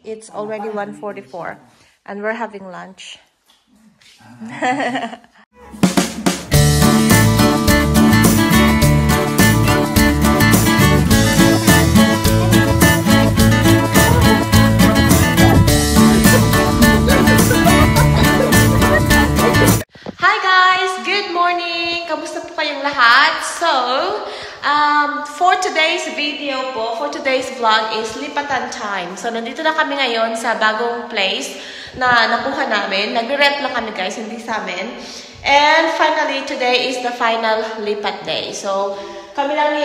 It's already 1:44 and we're having lunch. Hi guys! Good morning! Kamusta po kayong lahat? So, for today's video po, for today's vlog is lipatan time. So, nandito na kami ngayon sa bagong place na nakuha namin. Nagre-rent lang kami guys, hindi sa amin. And finally, today is the final lipat day. So, kami lang ni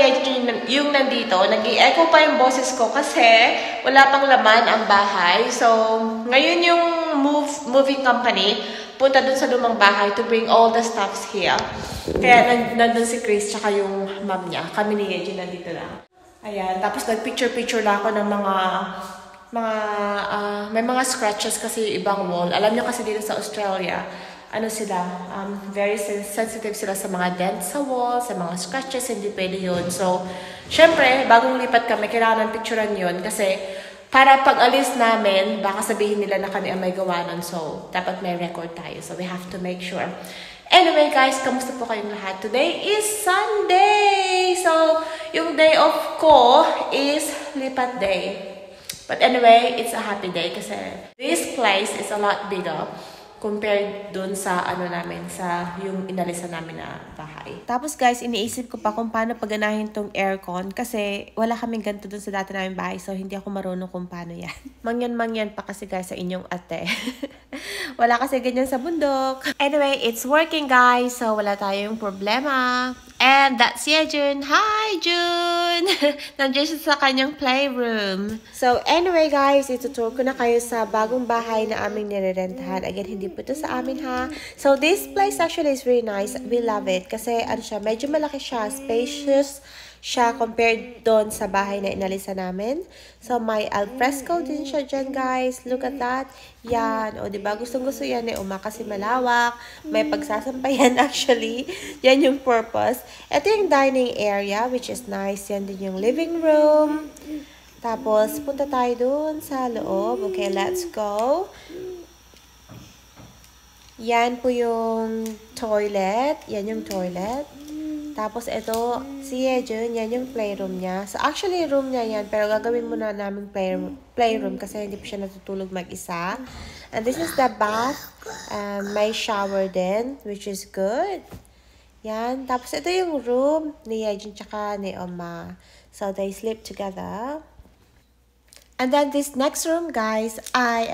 yung nandito. Nag-i-echo pa yung boses ko kasi wala pang laman ang bahay. So, ngayon yung moving company punta dun sa lumang bahay to bring all the stuffs here. Kaya nandun si Chris tsaka yung mom niya. Kami ni Yeji nandito lang. Ayan. Tapos nag-picture-picture na ako ng may mga scratches kasi ibang wall. Alam niyo kasi dito sa Australia, ano sila, very sensitive sila sa mga dents sa wall, sa mga scratches, hindi pwede yun. So, syempre, bagong lipat kami, kailangan picturean yun kasi para pag alis namin, baka sabihin nila na kami ang may gawa nun. So, dapat may record tayo. So, we have to make sure. Anyway, guys, kamusta po kayong lahat? Today is Sunday! So, yung day off ko is lipat day. But anyway, it's a happy day kasi this place is a lot bigger compared dun sa namin, sa yung inalisan namin na bahay. Tapos guys, iniisip ko pa kung paano paganahin tong aircon kasi wala kaming ganito dun sa dati namin bahay, so hindi ako marunong kung paano yan. Mangyan pa kasi guys sa inyong ate. Wala kasi ganyan sa bundok. Anyway, it's working guys, so wala tayong problema. And that's Yejun. Hi, Jun! Nandiyan siya sa kanyang playroom. So, anyway guys, itutour ko na kayo sa bagong bahay na aming nirerentahan. Again, hindi po ito sa amin ha. So, this place actually is very nice. We love it. Kasi, medyo malaki siya. Spacious siya compared doon sa bahay na inalisan namin. So, may alfresco din siya dyan, guys. Look at that. Yan. O, diba? Gustong-gusto yan ni Uma kasi malawak. May pagsasampayan actually. Yan yung purpose. Ito yung dining area, which is nice. Yan din yung living room. Tapos, punta tayo doon sa loob. Okay, let's go. Yan po yung toilet. Yan yung toilet. Tapos, ito, si Yejun, yan yung playroom niya. So, actually, room niya yan. Pero gagawin muna namin playroom kasi hindi pa siya natutulog mag-isa. And this is the bath. May shower din, which is good. Yan. Tapos, ito yung room ni Yejun tsaka ni Oma. So, they sleep together. And then this next room, guys, ay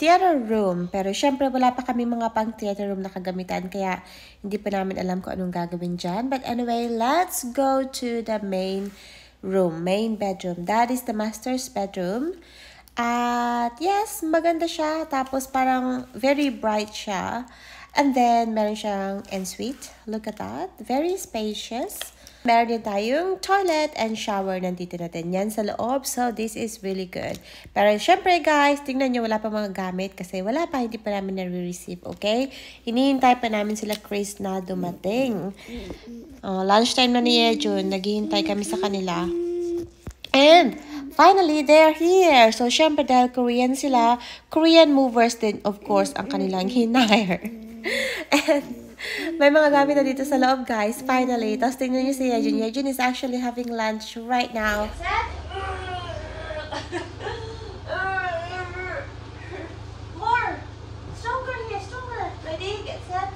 theater room. Pero syempre, wala pa kami mga pang theater room na kagamitan. Kaya hindi pa namin alam kung anong gagawin dyan. But anyway, let's go to the main room, main bedroom. That is the master's bedroom. At yes, maganda siya. Tapos parang very bright siya. And then, meron siyang ensuite. Look at that. Very spacious. Meron din tayong toilet and shower nandito natin. Yan sa loob. So, this is really good. Pero, syempre guys, tingnan nyo, wala pa mga gamit kasi wala pa, hindi pa namin na-receive, okay? Hinihintay pa namin sila Chris na dumating. Lunchtime na ni Yejun. Naghihintay kami sa kanila. And, finally, they're here. So, syempre, dahil Korean sila, Korean movers din, of course, ang kanilang hinire. And, may mga gamit na dito sa loob, guys. Finally. Tapos tingnan nyo si Yejun. Yejun is actually having lunch right now. More! Stronger here, stronger. Ready? Get set.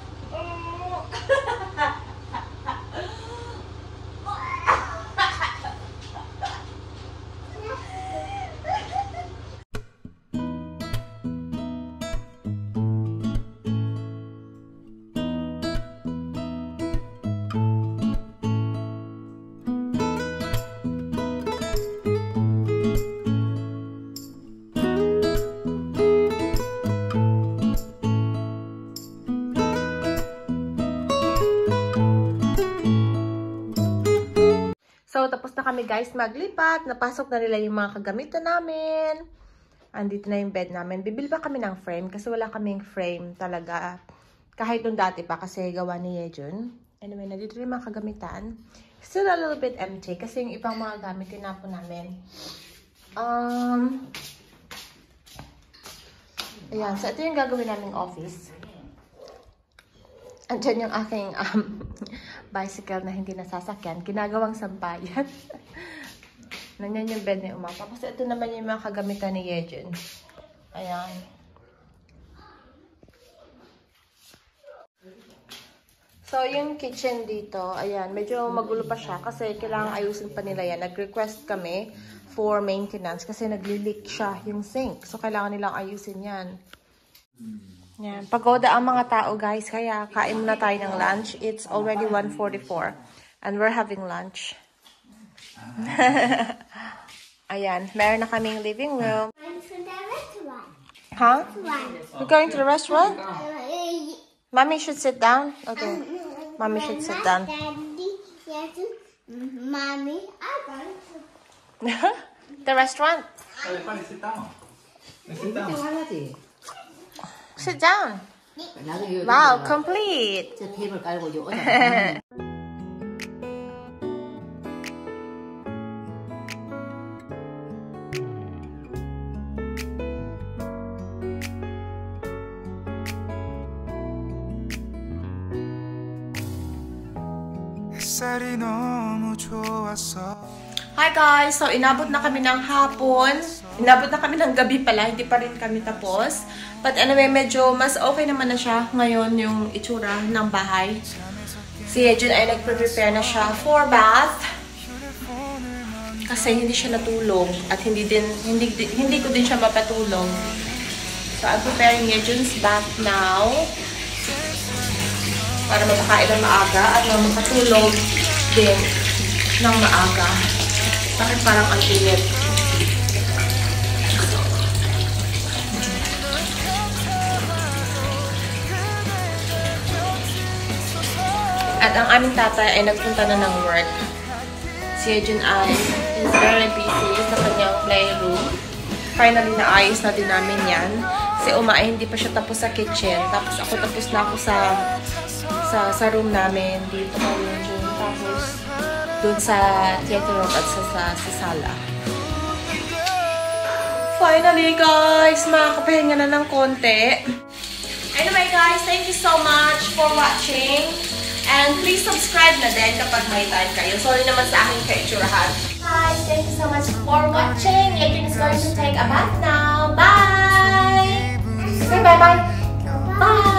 So, tapos na kami guys maglipat. Napasok na nila yung mga kagamitan namin. Andito na yung bed namin. Bibili pa kami ng frame kasi wala kaming frame talaga. Kahit nung dati pa kasi gawa ni Yejun. Anyway, nandito yung mga kagamitan. Still a little bit empty kasi yung ibang mga gamit tinapon namin. Ayan, so ito yung gagawin naming office. Andyan yung aking bicycle na hindi nasasakyan. Ginagawang sampayan. Nanyan yung bed ni Umapa. Kasi ito naman yung mga kagamitan ni Yejun. Ayan. So, yung kitchen dito, ayan, medyo magulo pa siya kasi kailangan ayusin pa nila yan. Nag-request kami for maintenance kasi nagli-leak siya yung sink. So, kailangan nilang ayusin yan. Yan. Pagoda ang mga tao, guys. Kaya, kain muna tayo ng lunch. It's already 1:44 and we're having lunch. Ayan, meron na kaming living room. Huh? We're going to the restaurant? Mommy should sit down. Okay. Mommy should sit down. Daddy, yes, Mommy, I'm going to. The restaurant. Sit down. Sit down. Sit down. Wow, complete. 저 테이블 깔고 요 Hi guys! So, inabot na kami ng hapon. Inabot na kami ng gabi pala. Hindi pa rin kami tapos. But anyway, medyo mas okay naman na siya ngayon yung itsura ng bahay. Si Yejun ay nagpre-prepare na siya for bath. Kasi hindi siya natulog. At hindi ko din siya mapatulog. So, I'm preparing Yejun's bath now. Para mapakain ng maaga at makatulog din ng maaga. Bakit parang ang init? At ang aming tatay ay nagpunta na ng work. Si Yejun ay is very busy sa kanyang playroom. Finally, naayos na din namin yan. Si Uma ay hindi pa siya tapos sa kitchen. Tapos ako tapos na ako sa room namin dito kay Yejun. Tapos dun sa theater room at sa sala. Finally guys, makakapahinga na ng konti. Anyway guys, thank you so much for watching. And please subscribe na din kapag may time kayo. Sorry naman sa aking kaitsurahan. Guys, thank you so much for watching. Yejun is going to take a bath now. Bye! Say bye-bye. Bye!